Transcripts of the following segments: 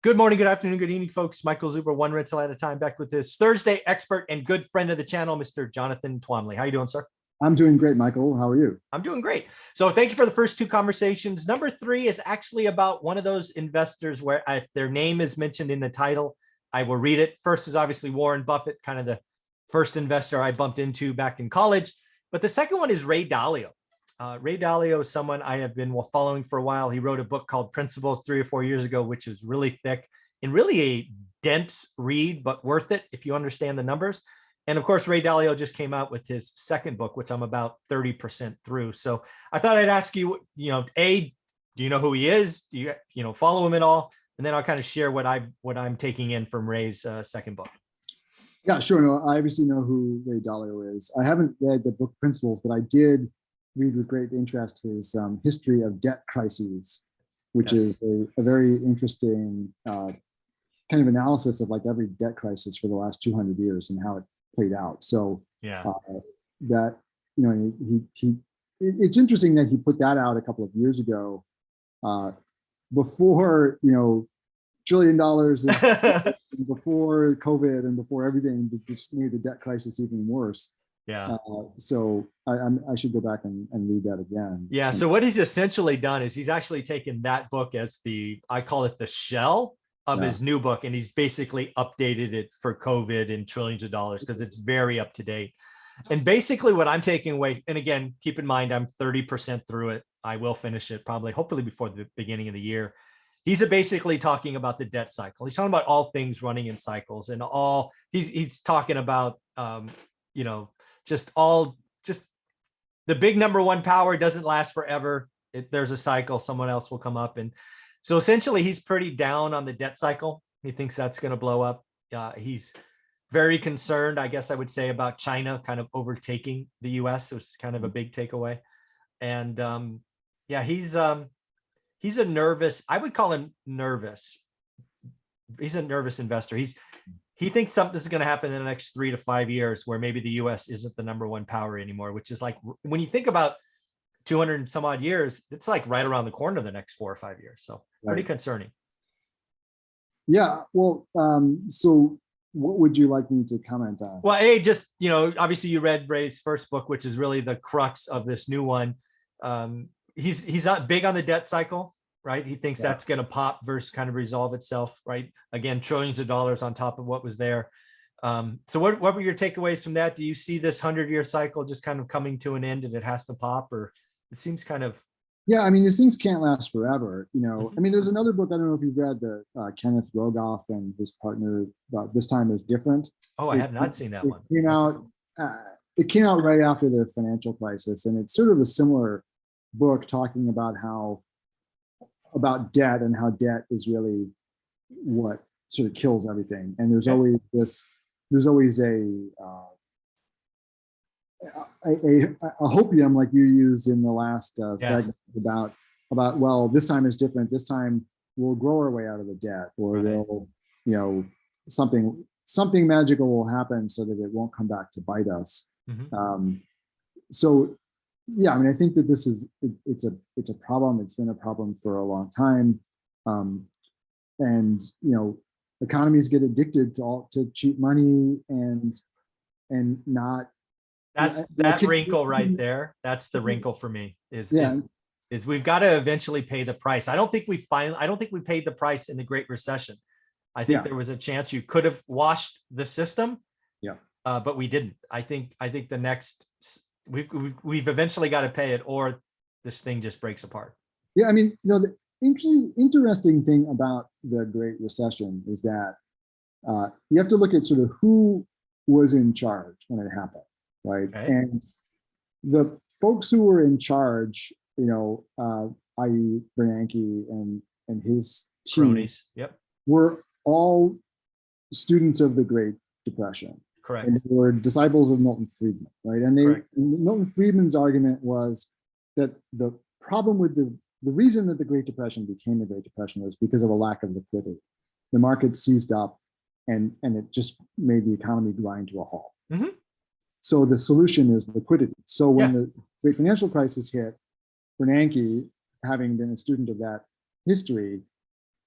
Good morning, good afternoon, good evening, folks. Michael Zuber, one rental at a time, back with this Thursday expert and good friend of the channel, Mr. Jonathan Twomley. How you doing, sir? I'm doing great, Michael. How are you? I'm doing great. So thank you for the first two conversations. Number three is actually about one of those investors where if their name is mentioned in the title, I will read it. First is obviously Warren Buffett, kind of the first investor I bumped into back in college. But the second one is Ray Dalio. Ray Dalio is someone I have been following for a while. He wrote a book called Principles 3 or 4 years ago, which is really thick and really a dense read, but worth it if you understand the numbers. And of course, Ray Dalio just came out with his second book, which I'm about 30% through. So I thought I'd ask you, A, do you know who he is? Do you follow him at all? And then I'll kind of share what I'm taking in from Ray's second book. Yeah, sure. No, I obviously know who Ray Dalio is. I haven't read the book Principles, but I did read with great interest his history of debt crises, which is a very interesting kind of analysis of like every debt crisis for the last 200 years and how it played out. So that, it's interesting that he put that out a couple of years ago before, $1 trillion, before COVID and before everything that just made the debt crisis even worse. So I should go back and read that again. Yeah. So what he's essentially done is he's actually taken that book as I call it the shell of his new book. And he's basically updated it for COVID and trillions of dollars because it's very up to date. And basically what I'm taking away, and again, keep in mind, I'm 30% through it. I will finish it hopefully before the beginning of the year. He's basically talking about the debt cycle. He's talking about all things running in cycles and he's talking about, just the big number one power doesn't last forever. There's a cycle, someone else will come up. And so essentially he's pretty down on the debt cycle. He thinks that's going to blow up. He's very concerned, I guess I would say, about China kind of overtaking the US. It was kind of a big takeaway. And he's a nervous, I would call him nervous. He's a nervous investor. He thinks something's going to happen in the next 3 to 5 years where maybe the US isn't the number one power anymore, which is like, when you think about 200 and some odd years, it's like right around the corner the next 4 or 5 years. So pretty concerning. Yeah. Well, so what would you like me to comment on? Well, obviously you read Ray's first book, which is really the crux of this new one. He's not big on the debt cycle. Right. He thinks that's going to pop versus kind of resolve itself. Right. Again, trillions of dollars on top of what was there. So what were your takeaways from that? Do you see this 100-year cycle just kind of coming to an end and it has to pop, or it seems kind of? Yeah. I mean, these things can't last forever. I mean, there's another book. I don't know if you've read the Kenneth Rogoff and his partner about This Time Is Different. Oh, I have not seen that one. It came out right after the financial crisis. And it's sort of a similar book talking about debt and how debt is really what sort of kills everything. And there's always a hopium like you used in the last segment about, well, this time is different. This time we'll grow our way out of the debt, or we'll, something magical will happen so that it won't come back to bite us. So yeah, I mean, I think that it's a problem. It's been a problem for a long time. And economies get addicted to cheap money and not. That's that wrinkle right there. That's the wrinkle for me is we've got to eventually pay the price. I don't think we paid the price in the Great Recession. I think there was a chance you could have washed the system. But we didn't. I think the next, we've eventually got to pay it, or this thing just breaks apart. Yeah, I mean, the interesting thing about the Great Recession is that you have to look at sort of who was in charge when it happened, right? Okay. And the folks who were in charge, i.e. Bernanke and his team, were all students of the Great Depression. Correct. And they were disciples of Milton Friedman, right? And Milton Friedman's argument was that the problem with the reason that the Great Depression became the Great Depression was because of a lack of liquidity. The market seized up and it just made the economy grind to a halt. So the solution is liquidity. So when the great financial crisis hit, Bernanke, having been a student of that history,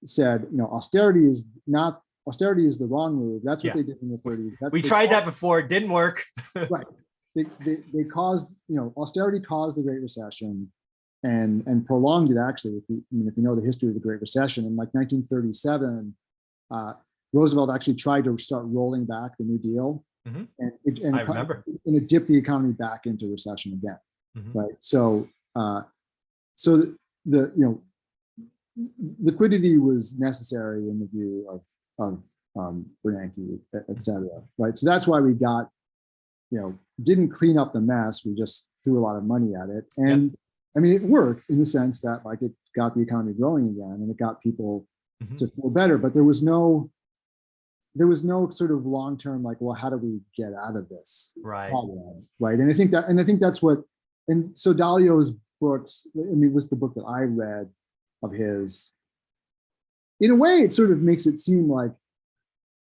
said, austerity is the wrong move. That's what they did in the 30s. We tried that before. It didn't work. Right. They caused, austerity caused the Great Recession and prolonged it, actually. If you know the history of the Great Recession, in like 1937, Roosevelt actually tried to start rolling back the New Deal. And I remember. And it dipped the economy back into recession again. Right. So the liquidity was necessary in the view of Bernanke, et cetera. Right. So that's why we got, didn't clean up the mess. We just threw a lot of money at it. And I mean, it worked in the sense that like it got the economy growing again and it got people to feel better, but there was no sort of long-term, like, well, how do we get out of this problem? Right. And I think that's what, and so Dalio's books, was the book that I read of his. In a way, it sort of makes it seem like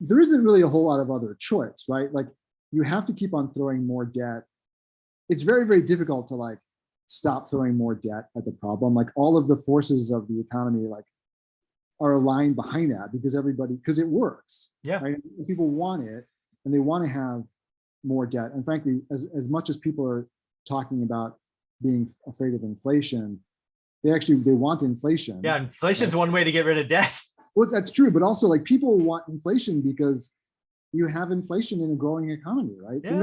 there isn't really a whole lot of other choice, right? Like you have to keep on throwing more debt. It's very, very difficult to like stop throwing more debt at the problem. Like all of the forces of the economy, like, are aligned behind that because it works. Right? And people want it and they want to have more debt. And frankly, as much as people are talking about being afraid of inflation, they want inflation. Yeah, inflation's one way to get rid of debt. Well, that's true, but also like people want inflation because you have inflation in a growing economy, right? You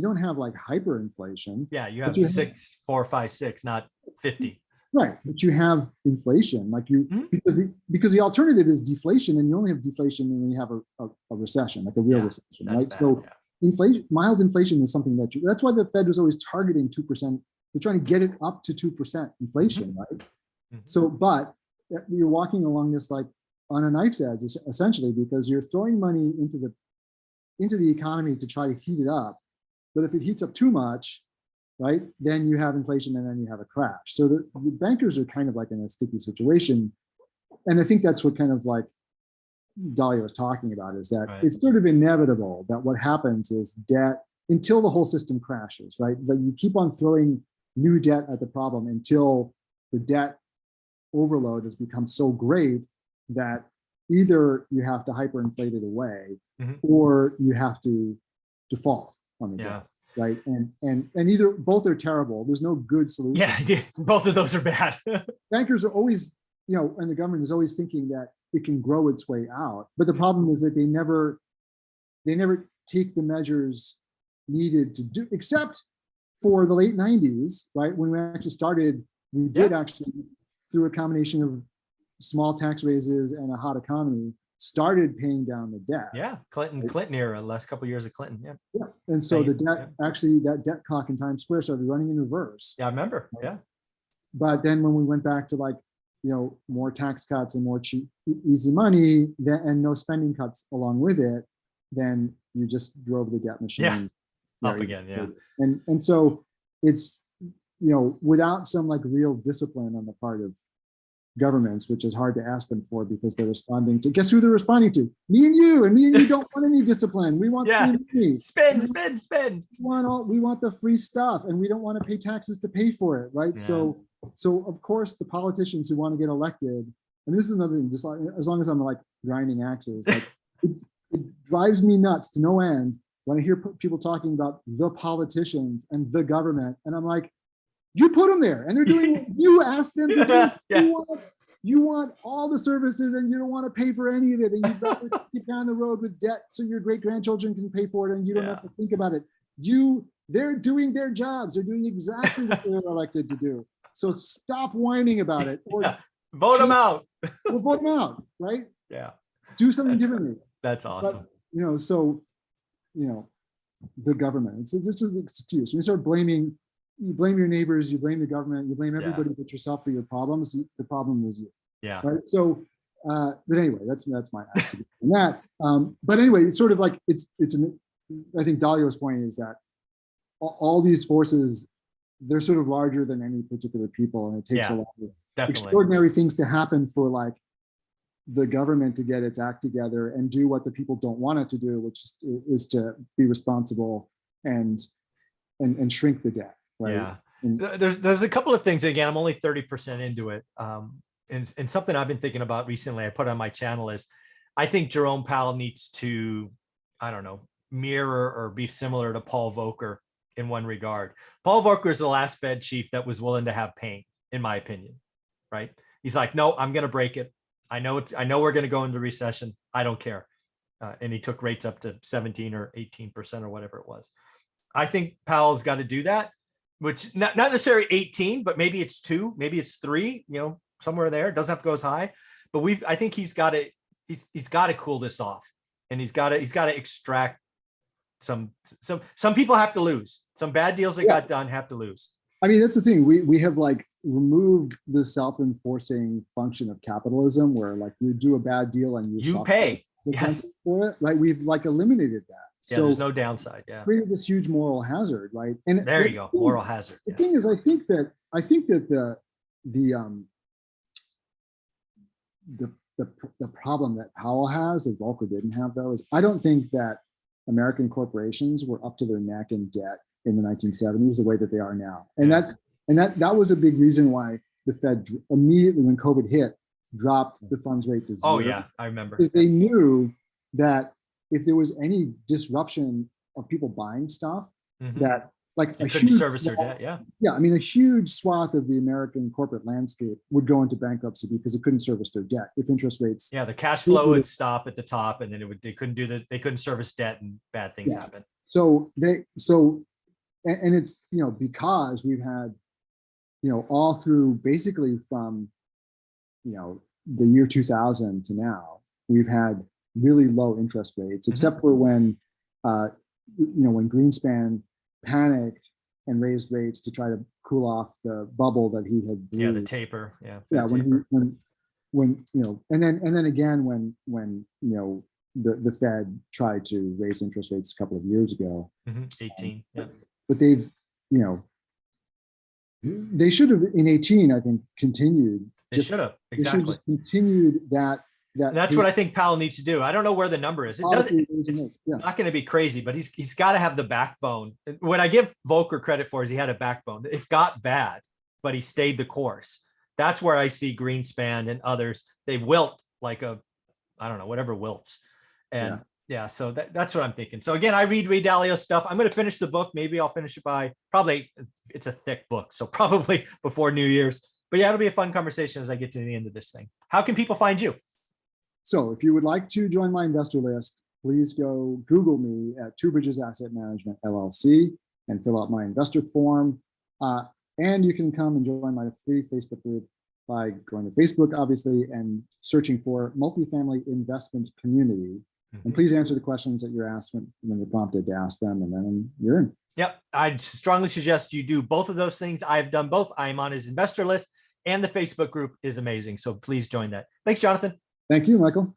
don't have like hyperinflation. Yeah, you have 6, 4, 5, 6, not 50. Right, but you have inflation, like because the alternative is deflation, and you only have deflation when you have a recession, like a real recession, right? Bad, so mild inflation is something that's why the Fed was always targeting 2%. They're trying to get it up to 2% inflation, right? So, but you're walking along this like on a knife's edge, essentially, because you're throwing money into the economy to try to heat it up, but if it heats up too much, right, then you have inflation and then you have a crash. So the bankers are kind of like in a sticky situation. And I think that's what kind of like Dalio was talking about, is that it's sort of inevitable that what happens is debt, until the whole system crashes, right? That you keep on throwing new debt at the problem until the debt overload has become so great that either you have to hyperinflate it away or you have to default on the debt. Right. And both are terrible. There's no good solution. Yeah, both of those are bad. Bankers are always, and the government is always thinking that it can grow its way out. But the problem is that they never take the measures needed to do, except for the late 90s, right? When we actually started, we did actually, through a combination of small tax raises and a hot economy, started paying down the debt. Yeah, Clinton era, last couple of years of Clinton. Yeah. And so the debt, actually that debt clock in Times Square started running in reverse. Yeah, I remember. Yeah. But then when we went back to like, more tax cuts and more cheap, easy money, and no spending cuts along with it, then you just drove the debt machine up again. Yeah. And so it's, without some like real discipline on the part of governments, which is hard to ask them for because they're responding to, guess who they're responding to? Me and you don't want any discipline. We want free. Spend. We want the free stuff, and we don't want to pay taxes to pay for it, right? Yeah. So of course the politicians who want to get elected, and this is another thing, just like, as long as I'm like grinding axes, like it drives me nuts to no end when I hear people talking about the politicians and the government, and I'm like, you put them there, and they're doing what you asked them to do. You want all the services, and you don't want to pay for any of it, and you've got to get down the road with debt so your great grandchildren can pay for it, and you don't have to think about it. They're doing their jobs. They're doing exactly what they're elected to do. So stop whining about it, or vote them out. Or vote them out, right? Yeah. Do something differently. That's awesome. But, the government. This is an excuse. When you start blaming, you blame your neighbors, you blame the government, you blame everybody but yourself for your problems. The problem is you. Yeah. Right. So, but anyway, that's my attitude on that. But anyway, it's sort of like I think Dalio's point is that all these forces, they're sort of larger than any particular people, and it takes a lot of extraordinary things to happen for like the government to get its act together and do what the people don't want it to do, which is to be responsible and shrink the debt. Right? Yeah. There's a couple of things. Again, I'm only 30% into it. and something I've been thinking about recently, I put on my channel is, I think Jerome Powell needs to, I don't know, mirror or be similar to Paul Volcker in one regard. Paul Volcker is the last Fed chief that was willing to have pain, in my opinion, right? He's like, no, I'm going to break it. I know we're going to go into recession. I don't care. And he took rates up to 17 or 18% or whatever it was. I think Powell's got to do that, which not necessarily 18, but maybe it's 2, maybe it's 3, somewhere there. It doesn't have to go as high, but I think he's got to cool this off, and he's got to extract some people have to lose. Some bad deals that got done have to lose. I mean, that's the thing. We have like removed the self-enforcing function of capitalism, where like you do a bad deal and you pay for it. Right? We've like eliminated that. Yeah, so there's no downside. Yeah, created this huge moral hazard, right? And there you go, moral hazard. The thing is, I think that the problem that Powell has that Volcker didn't have, though, is I don't think that American corporations were up to their neck in debt in the 1970s the way that they are now, and that was a big reason why the Fed immediately when COVID hit dropped the funds rate to 0. Oh yeah, I remember. Because they knew that if there was any disruption of people buying stuff, that like they couldn't service their debt. Yeah, I mean, a huge swath of the American corporate landscape would go into bankruptcy because it couldn't service their debt if interest rates. Yeah, the cash flow would stop at the top, and then they couldn't service debt, and bad things happen. So and it's because we've had all through basically from the year 2000 to now, we've had really low interest rates, except for when when Greenspan panicked and raised rates to try to cool off the bubble that he had. Yeah, the taper. Yeah. When and then again when the Fed tried to raise interest rates a couple of years ago. 18. Yeah. But they've they should have in 18, I think, continued. They should have exactly continued that. That's what I think Powell needs to do. I don't know where the number is. It's not going to be crazy, but he's got to have the backbone. What I give Volcker credit for is he had a backbone. It got bad, but he stayed the course. That's where I see Greenspan and others. They wilt like whatever wilts. And so that's what I'm thinking. So again, I read Dalio stuff. I'm going to finish the book. Maybe I'll finish it by it's a thick book. So probably before New Year's. But yeah, it'll be a fun conversation as I get to the end of this thing. How can people find you? So if you would like to join my investor list, please go Google me at Two Bridges Asset Management LLC and fill out my investor form. And you can come and join my free Facebook group by going to Facebook, obviously, and searching for Multifamily Investment Community. And please answer the questions that you're asked when you're prompted to ask them, and then you're in. Yep. I'd strongly suggest you do both of those things. I've done both. I'm on his investor list, and the Facebook group is amazing. So please join that. Thanks, Jonathan. Thank you, Michael.